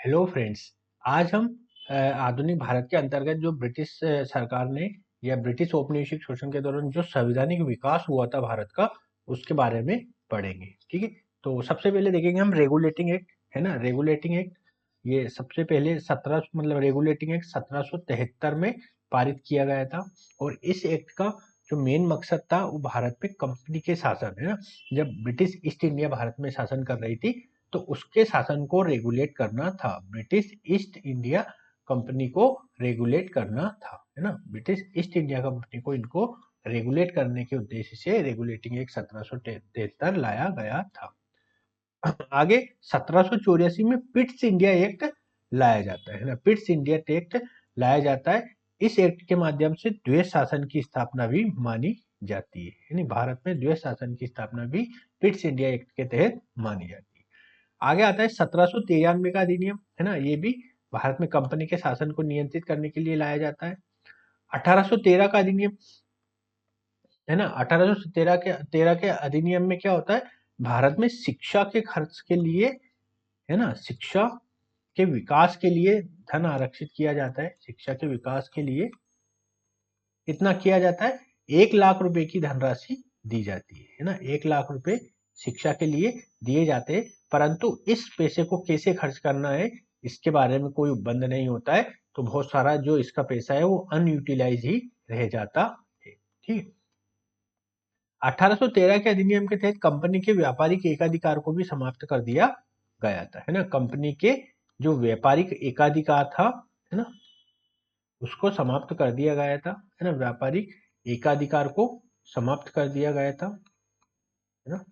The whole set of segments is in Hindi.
Hello friends. आज हम आधुनिक भारत के अंतर्गत जो ब्रिटिश सरकार ने या ब्रिटिश औपनिवेशिक शोषण के दौरान जो संवैधानिक विकास हुआ था भारत का, उसके बारे में पढ़ेंगे। ठीक है। तो सबसे पहले देखेंगे हम रेगुलेटिंग एक्ट, है ना। रेगुलेटिंग एक्ट ये सबसे पहले 17 मतलब रेगुलेटिंग एक्ट 1773 में पारित किया गया था। और इस एक्ट का जो मेन मकसद था वो भारत पे कंपनी के शासन, है ना। जब ब्रिटिश ईस्ट इंडिया भारत में शासन कर रही थी तो उसके शासन को रेगुलेट करना था। ब्रिटिश ईस्ट इंडिया कंपनी को रेगुलेट करना था, है ना। ब्रिटिश ईस्ट इंडिया कंपनी को इनको रेगुलेट करने के उद्देश्य से रेगुलेटिंग एक्ट 1773 लाया गया था। आगे 1784 में पिट्स इंडिया एक्ट लाया जाता है ना। पिट्स इंडिया एक्ट लाया जाता है। इस एक्ट के माध्यम से द्वैध शासन की स्थापना भी मानी जाती है, यानी भारत में द्वैध शासन की स्थापना भी पिट्स इंडिया एक्ट के तहत मानी जाती है। आगे आता है 1793 का अधिनियम, है ना। ये भी भारत में कंपनी के शासन को नियंत्रित करने के लिए लाया जाता है। 1813 का अधिनियम, है ना। 1813 के अधिनियम में क्या होता है, भारत में शिक्षा के खर्च के लिए, है ना, शिक्षा के विकास के लिए धन आरक्षित किया जाता है। शिक्षा के विकास के लिए कितना किया जाता है, 1 लाख रुपए की धनराशि दी जाती है ना। 1 लाख रुपए शिक्षा के लिए दिए जाते हैं, परंतु इस पैसे को कैसे खर्च करना है इसके बारे में कोई उपबंध नहीं होता है। तो बहुत सारा जो इसका पैसा है वो अनयूटिलाइज ही रह जाता है। ठीक। 1813 के अधिनियम के तहत कंपनी के व्यापारिक एकाधिकार को भी समाप्त कर दिया गया था, है ना। कंपनी के जो व्यापारिक एकाधिकार था, है ना, उसको समाप्त कर दिया गया था, है ना। व्यापारिक एकाधिकार को समाप्त कर दिया गया था, है ना।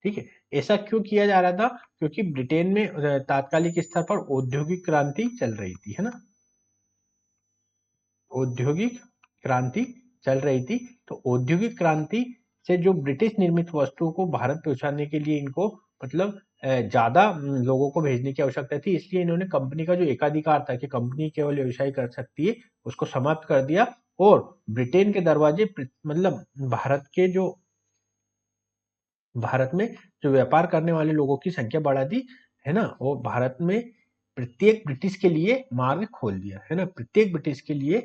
ठीक है। ऐसा क्यों किया जा रहा था, क्योंकि ब्रिटेन में तात्कालिक स्तर पर औद्योगिक क्रांति चल रही थी, है ना। औद्योगिक क्रांति चल रही थी। तो औद्योगिक क्रांति से जो ब्रिटिश निर्मित वस्तुओं को भारत पहुंचाने के लिए इनको मतलब ज्यादा लोगों को भेजने की आवश्यकता थी, इसलिए इन्होंने कंपनी का जो एकाधिकार था कि कंपनी केवल व्यवसाय कर सकती है, उसको समाप्त कर दिया। और ब्रिटेन के दरवाजे मतलब भारत में जो व्यापार करने वाले लोगों की संख्या बढ़ा दी, है ना। और भारत में प्रत्येक ब्रिटिश के लिए मार्ग खोल दिया, है ना। प्रत्येक ब्रिटिश के लिए,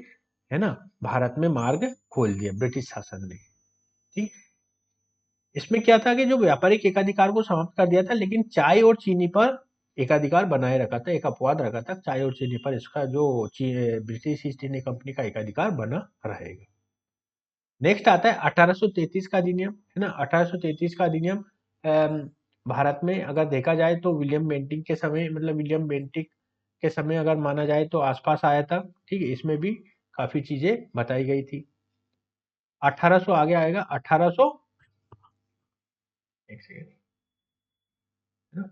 है ना, भारत में मार्ग खोल दिया ब्रिटिश शासन ने। ठीक। इसमें क्या था कि जो व्यापारिक एकाधिकार को समाप्त कर दिया था, लेकिन चाय और चीनी पर एकाधिकार बनाए रखा था। एक अपवाद रखा था, चाय और चीनी पर इसका जो ब्रिटिश ईस्ट इंडिया कंपनी का एकाधिकार बना रहेगा। नेक्स्ट आता है 1833 का अधिनियम, है ना। 1833 का अधिनियम भारत में अगर देखा जाए तो विलियम बेंटिक के समय, मतलब विलियम बेंटिक के समय अगर माना जाए तो आसपास आया था। ठीक है। इसमें भी काफी चीजें बताई गई थी। 1800 आगे आएगा, 1800, एक सेकेंड, है ना।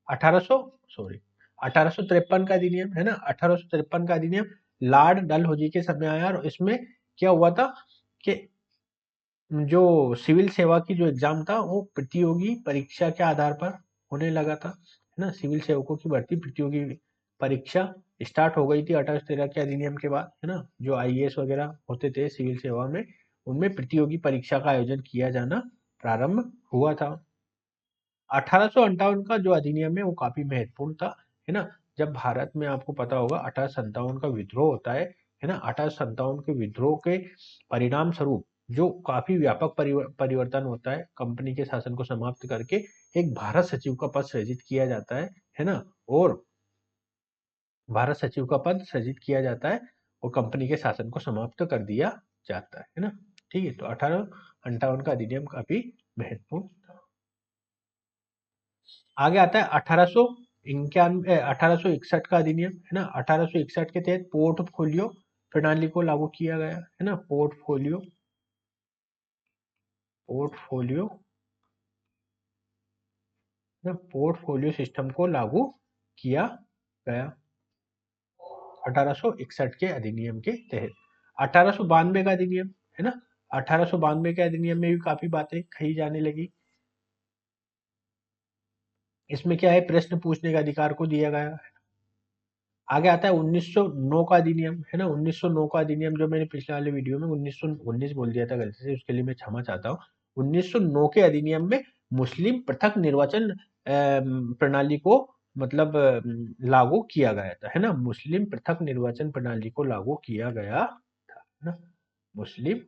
1800 सॉरी 1853 का अधिनियम, है ना। 1853 का अधिनियम लॉर्ड डलहौजी के समय आया। और इसमें क्या हुआ था कि जो सिविल सेवा की जो एग्जाम था वो प्रतियोगी परीक्षा के आधार पर होने लगा था, है ना। सिविल सेवकों की भर्ती प्रतियोगी परीक्षा स्टार्ट हो गई थी 1813 के अधिनियम के बाद, है ना। जो आईएएस वगैरह होते थे सिविल सेवा में, उनमें प्रतियोगी परीक्षा का आयोजन किया जाना प्रारंभ हुआ था। 1858 का जो अधिनियम है वो काफी महत्वपूर्ण था, है ना। जब भारत में आपको पता होगा 1857 का विद्रोह होता है ना। 1857 के विद्रोह के परिणाम स्वरूप जो काफी व्यापक परिवर्तन होता है, कंपनी के शासन को समाप्त करके एक भारत सचिव का पद सृजित किया जाता है ना। और भारत सचिव का पद सृजित किया जाता है और कंपनी के शासन को समाप्त कर दिया जाता है ना। ठीक है। तो 1858 का अधिनियम काफी महत्वपूर्ण था। आगे आता है 1861 का अधिनियम, है ना। 1861 के तहत पोर्टफोलियो प्रणाली को लागू किया गया, है ना। पोर्टफोलियो पोर्टफोलियो ना पोर्टफोलियो सिस्टम को लागू किया गया 1861 के अधिनियम के तहत। 1892 का अधिनियम, है ना। 1892 के अधिनियम में भी काफी बातें कही जाने लगी। इसमें क्या है, प्रश्न पूछने का अधिकार को दिया गया है। आगे आता है 1909 का अधिनियम, है ना। 1909 का अधिनियम जो मैंने पिछले वाले वीडियो में 1919 बोल दिया था गलती से, उसके लिए मैं क्षमा चाहता हूँ। 1909 के अधिनियम में मुस्लिम पृथक निर्वाचन प्रणाली को मतलब लागू किया गया था, है ना? मुस्लिम पृथक निर्वाचन प्रणाली को लागू किया गया था, है ना? मुस्लिम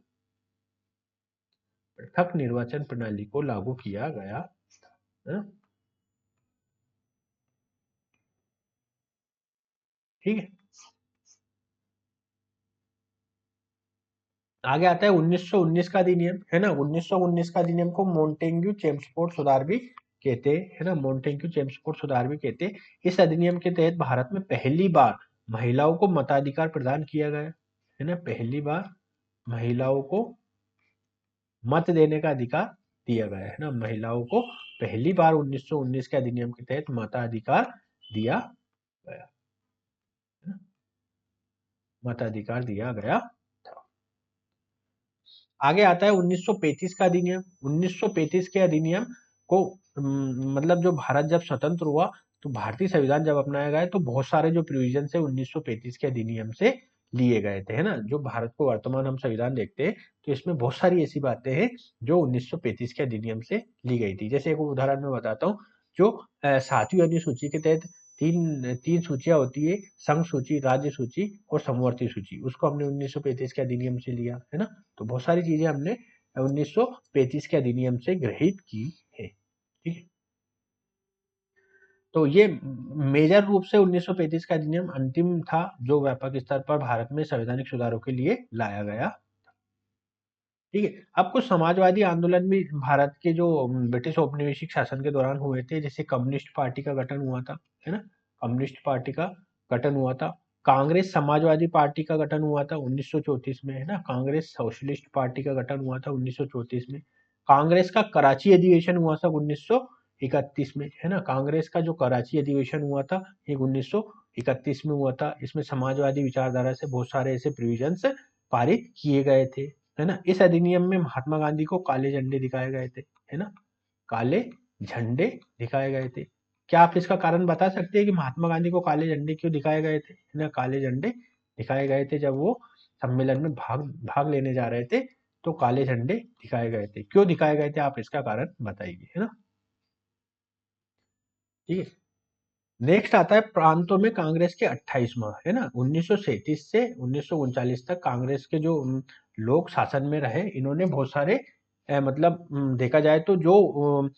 पृथक निर्वाचन प्रणाली को लागू किया गया, है ना? ठीक है। आगे आता है 1919 का अधिनियम, है ना? 1919 का अधिनियम को मोंटेग्यू चेम्सफोर्ड सुधार भी कहते हैं, है ना? मोंटेग्यू चेम्सफोर्ड सुधार भी कहते हैं। इस अधिनियम के तहत भारत में पहली बार महिलाओं को मताधिकार प्रदान किया गया, है ना? पहली बार महिलाओं को मत देने का अधिकार दिया गया, है ना? महिलाओं को पहली बार 1919 के अधिनियम के तहत मताधिकार दिया गया, है ना? मताधिकार दिया गया था। आगे आता है 1935 का अधिनियम। 1935 के अधिनियम को मतलब जो भारत जब स्वतंत्र हुआ तो भारतीय संविधान जब अपनाया गया तो बहुत सारे जो प्रोविजन है 1935 के अधिनियम से लिए गए थे, है ना? जो भारत को वर्तमान हम संविधान देखते हैं तो इसमें बहुत सारी ऐसी बातें हैं जो 1935 के अधिनियम से ली गई थी। जैसे एक उदाहरण मैं बताता हूँ, जो 7वीं अनुसूची के तहत तीन तीन सूचियां होती है, संघ सूची, राज्य सूची और समवर्ती सूची, उसको हमने 1935 के अधिनियम से लिया, है ना? तो बहुत सारी चीजें हमने 1935 के अधिनियम से ग्रहित की है, ठीक है? तो ये मेजर रूप से 1935 का अधिनियम अंतिम था जो व्यापक स्तर पर भारत में संवैधानिक सुधारों के लिए लाया गया, ठीक है? अब कुछ समाजवादी आंदोलन भी भारत के जो ब्रिटिश औपनिवेशिक शासन के दौरान हुए थे, जैसे कम्युनिस्ट पार्टी का गठन हुआ था, है ना? कम्युनिस्ट पार्टी का गठन हुआ था। कांग्रेस समाजवादी पार्टी का गठन हुआ था 1934 में, है ना? कांग्रेस सोशलिस्ट पार्टी का गठन हुआ था 1934 में। कांग्रेस का कराची अधिवेशन हुआ था 1931 में, है ना? कांग्रेस का जो कराची अधिवेशन हुआ था ये 1931 में हुआ था। इसमें समाजवादी विचारधारा से बहुत सारे ऐसे प्रोविजंस पारित किए गए थे, है ना? इस अधिनियम में महात्मा गांधी को काले झंडे दिखाए गए थे, है ना? काले झंडे दिखाए गए थे। क्या आप इसका कारण बता सकते हैं कि महात्मा गांधी को काले झंडे क्यों दिखाए गए थे, है ना? काले झंडे दिखाए गए थे जब वो सम्मेलन में भाग भाग लेने जा रहे थे तो काले झंडे दिखाए गए थे। क्यों दिखाए गए थे, आप इसका कारण बताइए, है ना? ठीक है। नेक्स्ट आता है प्रांतों में कांग्रेस के 28 माह, है ना? 1937 से 1939 तक कांग्रेस के जो लोग शासन में रहे, इन्होंने बहुत सारे मतलब देखा जाए तो जो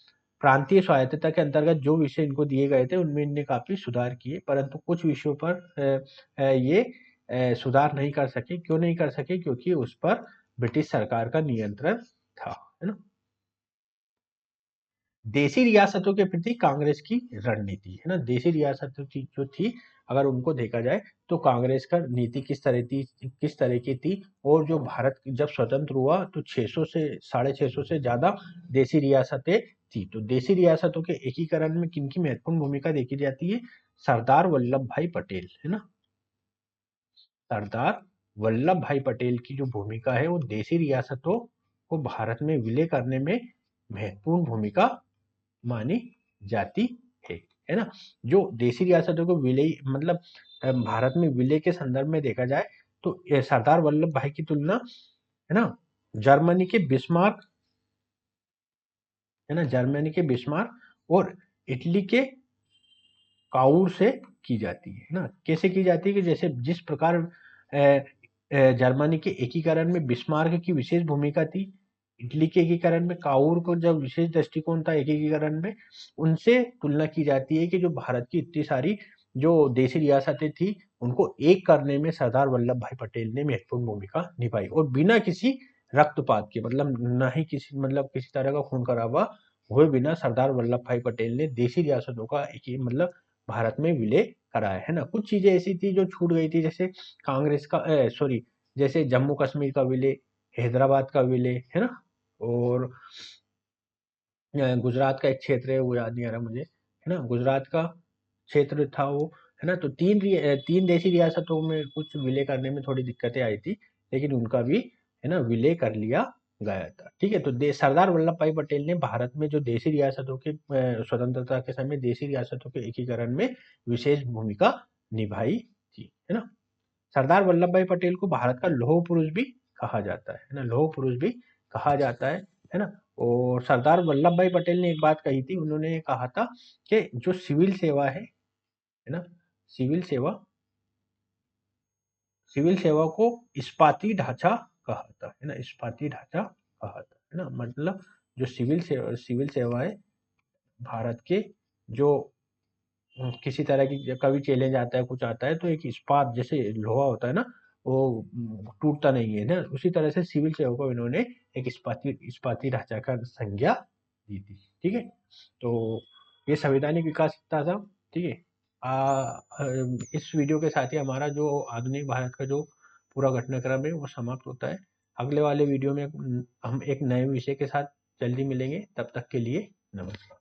प्रांतीय स्वायत्तता के अंतर्गत जो विषय इनको दिए गए थे उनमें इनने काफी सुधार किए, परंतु कुछ विषयों पर ये सुधार नहीं कर सके। क्यों नहीं कर सके? क्योंकि उस पर ब्रिटिश सरकार का नियंत्रण था, है ना? देशी रियासतों के प्रति कांग्रेस की रणनीति, है ना? देशी रियासतों की जो थी, अगर उनको देखा जाए तो कांग्रेस का नीति किस तरह की थी, और जो भारत जब स्वतंत्र हुआ तो 600 से 650 से ज्यादा देशी रियासतें थी। तो देशी रियासतों के एकीकरण में किनकी महत्वपूर्ण भूमिका देखी जाती है? सरदार वल्लभ भाई पटेल, है ना? सरदार वल्लभ भाई पटेल की जो भूमिका है वो देशी रियासतों को भारत में विलय करने में महत्वपूर्ण भूमिका मानी जाती है, है ना? जो देशी रियासतों को विलय मतलब भारत में विलय के संदर्भ में देखा जाए तो सरदार वल्लभ भाई की तुलना, है ना, जर्मनी के बिस्मार्क, है ना, जर्मनी के बिस्मार्क और इटली के काउर से की जाती है ना? कैसे की जाती है कि जैसे जिस प्रकार जर्मनी के एकीकरण में बिस्मार्क की विशेष भूमिका थी, इटली के एकीकरण में काउर को जब विशेष दृष्टिकोण था एकीकरण में, उनसे तुलना की जाती है कि जो भारत की इतनी सारी जो देशी रियासतें थी उनको एक करने में सरदार वल्लभ भाई पटेल ने महत्वपूर्ण भूमिका निभाई, और बिना किसी रक्तपात के, मतलब ना ही किसी मतलब किसी तरह का खून खराबा हुए बिना सरदार वल्लभ भाई पटेल ने देशी रियासतों का एक मतलब भारत में विलय कराया, है ना? कुछ चीजें ऐसी थी जो छूट गई थी, जैसे कांग्रेस का सॉरी, जैसे जम्मू कश्मीर का विलय, हैदराबाद का विलय, है ना? और गुजरात का एक क्षेत्र है वो याद नहीं आ रहा मुझे, है ना? गुजरात का क्षेत्र था वो, है ना? तो तीन देशी रियासतों में कुछ विलय करने में थोड़ी दिक्कतें आई थी, लेकिन उनका भी, है ना, विलय कर लिया गया था, ठीक है? तो सरदार वल्लभ भाई पटेल ने भारत में जो देशी रियासतों के स्वतंत्रता के समय देशी रियासतों के एकीकरण में विशेष भूमिका निभाई थी, है ना? सरदार वल्लभ भाई पटेल को भारत का लौह पुरुष भी कहा जाता है ना? लौह पुरुष भी कहा जाता है ना? और सरदार वल्लभ भाई पटेल ने एक बात कही थी, उन्होंने कहा था कि जो सिविल सेवा है है ना। सिविल सेवा सिविल सेवा को इस्पाती ढांचा कहा था, है ना, इस्पाती ढांचा कहा था, है ना। मतलब जो सिविल सेवाएं भारत के जो किसी तरह की कभी चैलेंज आता है, कुछ आता है, तो एक इस्पात जैसे लोहा होता है ना, वो टूटता नहीं है ना, उसी तरह से सिविल सेवा को इन्होंने एक इस्पाती ढांचा का संज्ञा दी थी। ठीक है, तो ये संवैधानिक विकास था सब। ठीक है। इस वीडियो के साथ ही हमारा जो आधुनिक भारत का जो पूरा घटनाक्रम है वो समाप्त होता है। अगले वाले वीडियो में हम एक नए विषय के साथ जल्दी मिलेंगे, तब तक के लिए नमस्कार।